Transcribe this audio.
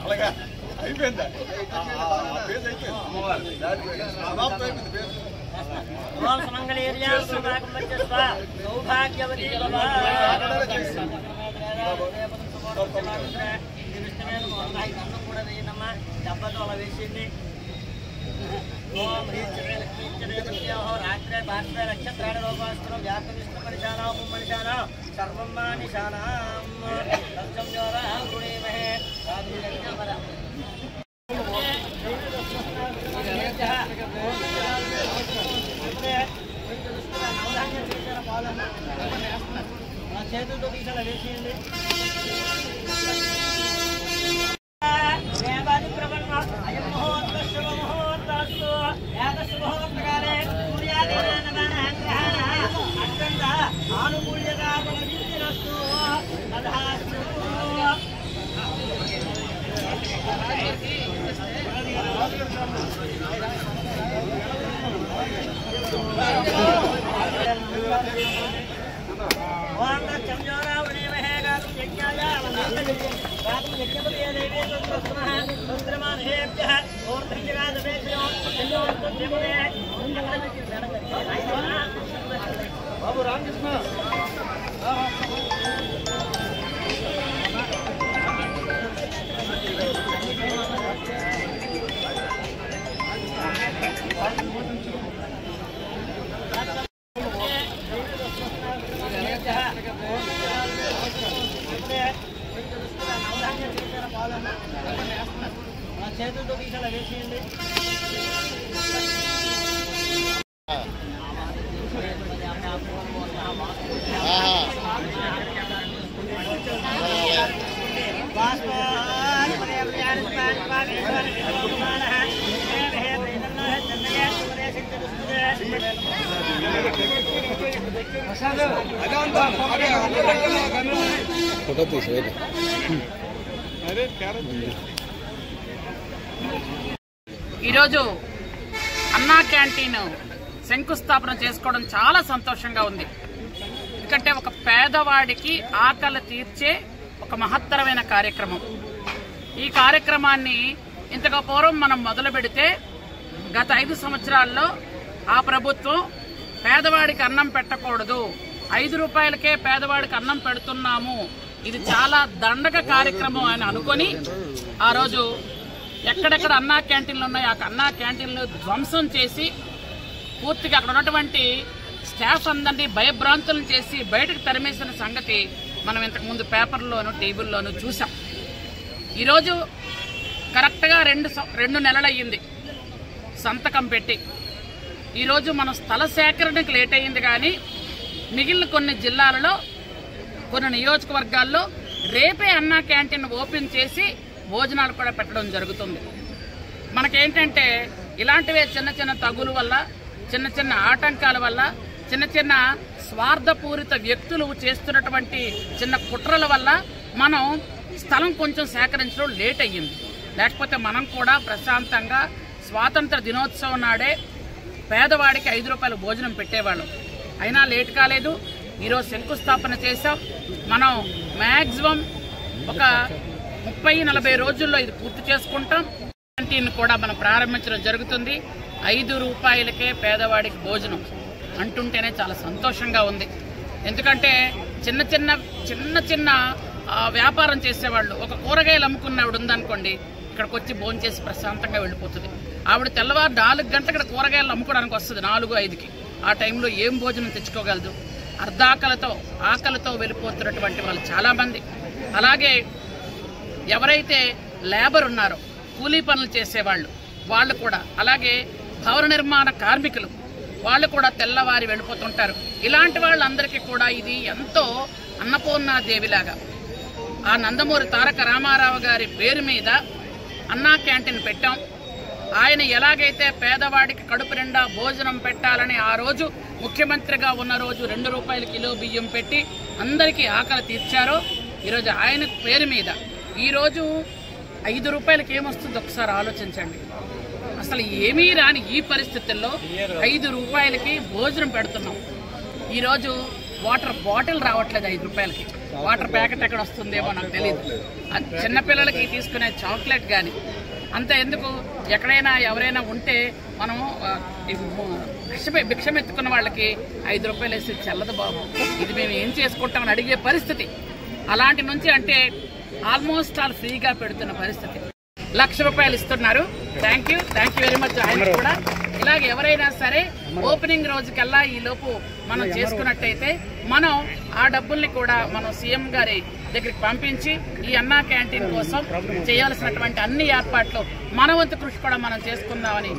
అలాగా అయిపోయిందా సౌభాగ్యవతి కూడా వేయనమ్మా డబ్బతో అలా వేసింది ఓం హ్రీశ్చరే లక్ష్మీశ్చరే రాత్రే భాస్కర నక్షత్రాన్ని రూపాస్త్రం వ్యాప్త విష్ణు పరిశానాం పరిశానాం సర్వం నిశానాం తత్సం జ్వర గుణేమహే సాధు యజ్ఞమర చేతులతో తీసాల వేసేయండి బాబు రామకృష్ణ చేతులతో తీసాల వేసేయండి ఫోటో తీసేది ఈరోజు అన్నా క్యాంటీన్ శంకుస్థాపన చేసుకోవడం చాలా సంతోషంగా ఉంది. ఎందుకంటే ఒక పేదవాడికి ఆకలి తీర్చే ఒక మహత్తరమైన కార్యక్రమం. ఈ కార్యక్రమాన్ని ఇంతగా పూర్వం మనం మొదలు పెడితే గత 5 సంవత్సరాల్లో ఆ ప్రభుత్వం పేదవాడికి అన్నం పెట్టకూడదు, 5 రూపాయలకే పేదవాడికి అన్నం పెడుతున్నాము, ఇది చాలా దండగ కార్యక్రమం అని అనుకొని ఆ రోజు ఎక్కడెక్కడ అన్నా క్యాంటీన్లు ఉన్నాయో ఆ అన్నా క్యాంటీన్లు ధ్వంసం చేసి పూర్తిగా అక్కడ ఉన్నటువంటి స్టాఫ్ అందరినీ భయభ్రాంతులను చేసి బయటకు తరిమేసిన సంగతి మనం ఇంతకుముందు పేపర్లోను టీవీల్లోనూ చూసాం. ఈరోజు కరెక్ట్గా 2 నెలలు అయ్యింది సంతకం పెట్టి. ఈరోజు మనం స్థల సేకరణకు లేట్ అయ్యింది, కానీ మిగిలిన కొన్ని జిల్లాలలో కొన్ని నియోజకవర్గాల్లో రేపే అన్నా క్యాంటీన్ ఓపెన్ చేసి భోజనాలు కూడా పెట్టడం జరుగుతుంది. మనకేంటంటే ఇలాంటివే చిన్న చిన్న తగుల వల్ల, చిన్న చిన్న ఆటంకాల వల్ల, చిన్న చిన్న స్వార్థపూరిత వ్యక్తులు చేస్తున్నటువంటి చిన్న కుట్రల వల్ల మనం స్థలం కొంచెం సేకరించడం లేట్ అయ్యింది. లేకపోతే మనం కూడా ప్రశాంతంగా స్వాతంత్ర దినోత్సవం నాడే పేదవాడికి 5 రూపాయల భోజనం పెట్టేవాళ్ళం. అయినా లేట్ కాలేదు. ఈరోజు శంకుస్థాపన చేశాం. మనం మ్యాక్సిమం ఒక 30-40 రోజుల్లో ఇది పూర్తి చేసుకుంటాం. క్యాంటీన్ కూడా మనం ప్రారంభించడం జరుగుతుంది. 5 రూపాయలకే పేదవాడికి భోజనం అంటుంటేనే చాలా సంతోషంగా ఉంది. ఎందుకంటే చిన్న చిన్న వ్యాపారం చేసేవాళ్ళు, ఒక కూరగాయలు అమ్ముకున్నవాడు ఉందనుకోండి, ఇక్కడికి వచ్చి భోజనం చేసి ప్రశాంతంగా వెళ్ళిపోతుంది. ఆవిడ తెల్లవారు 4 గంటల ఇక్కడ కూరగాయలు అమ్ముకోవడానికి వస్తుంది, 4-5కి. ఆ టైంలో ఏం భోజనం తెచ్చుకోగలదు? ఆకలితో వెళ్ళిపోతున్నటువంటి వాళ్ళు చాలామంది. అలాగే ఎవరైతే లేబర్ ఉన్నారో, కూలీ పనులు చేసేవాళ్ళు, వాళ్ళు కూడా, అలాగే భవన నిర్మాణ కార్మికులు, వాళ్ళు కూడా తెల్లవారి వెళ్ళిపోతుంటారు. ఇలాంటి వాళ్ళందరికీ కూడా ఇది ఎంతో అన్నపూర్ణాదేవిలాగా ఆ నందమూరి తారక రామారావు గారి పేరు మీద అన్నా క్యాంటీన్ పెట్టాం. ఆయన ఎలాగైతే పేదవాడికి కడుపు నిండా భోజనం పెట్టాలని ఆ రోజు ముఖ్యమంత్రిగా ఉన్న రోజు 2 రూపాయల కిలో బియ్యం పెట్టి అందరికీ ఆకలి తీర్చారో ఈరోజు ఆయన పేరు మీద ఈరోజు 5 రూపాయలకి ఏమొస్తుందో ఒకసారి ఆలోచించండి. అసలు ఏమీ రాని ఈ పరిస్థితుల్లో 5 రూపాయలకి భోజనం పెడుతున్నాం. ఈరోజు వాటర్ బాటిల్ రావట్లేదు 5 రూపాయలకి. వాటర్ ప్యాకెట్ ఎక్కడ వస్తుందేమో నాకు తెలియదు. చిన్నపిల్లలకి తీసుకునే చాక్లెట్ కానీ అంత ఎందుకు, ఎక్కడైనా ఎవరైనా ఉంటే మనం భిక్షమెత్తుకున్న వాళ్ళకి 5 రూపాయలు వేసి చెల్లదు బాబు, ఇది మేము ఏం చేసుకుంటామని అడిగే పరిస్థితి. అలాంటి నుంచి అంటే ఆల్మోస్ట్ ఆల్ ఫ్రీగా పెడుతున్న పరిస్థితి. 1,00,000 రూపాయలు ఇస్తున్నారు. Thank you very much. ఆయన కూడా ఇలాగ ఎవరైనా సరే ఓపెనింగ్ రోజుకల్లా ఈ లోపు మనం చేసుకున్నట్టయితే మనం ఆ డబ్బుల్ని కూడా మనం సీఎం గారి దగ్గరికి పంపించి ఈ అన్నా క్యాంటీన్ కోసం చేయాల్సినటువంటి అన్ని ఏర్పాట్లు మన వంతు కృషి కూడా మనం చేసుకుందామని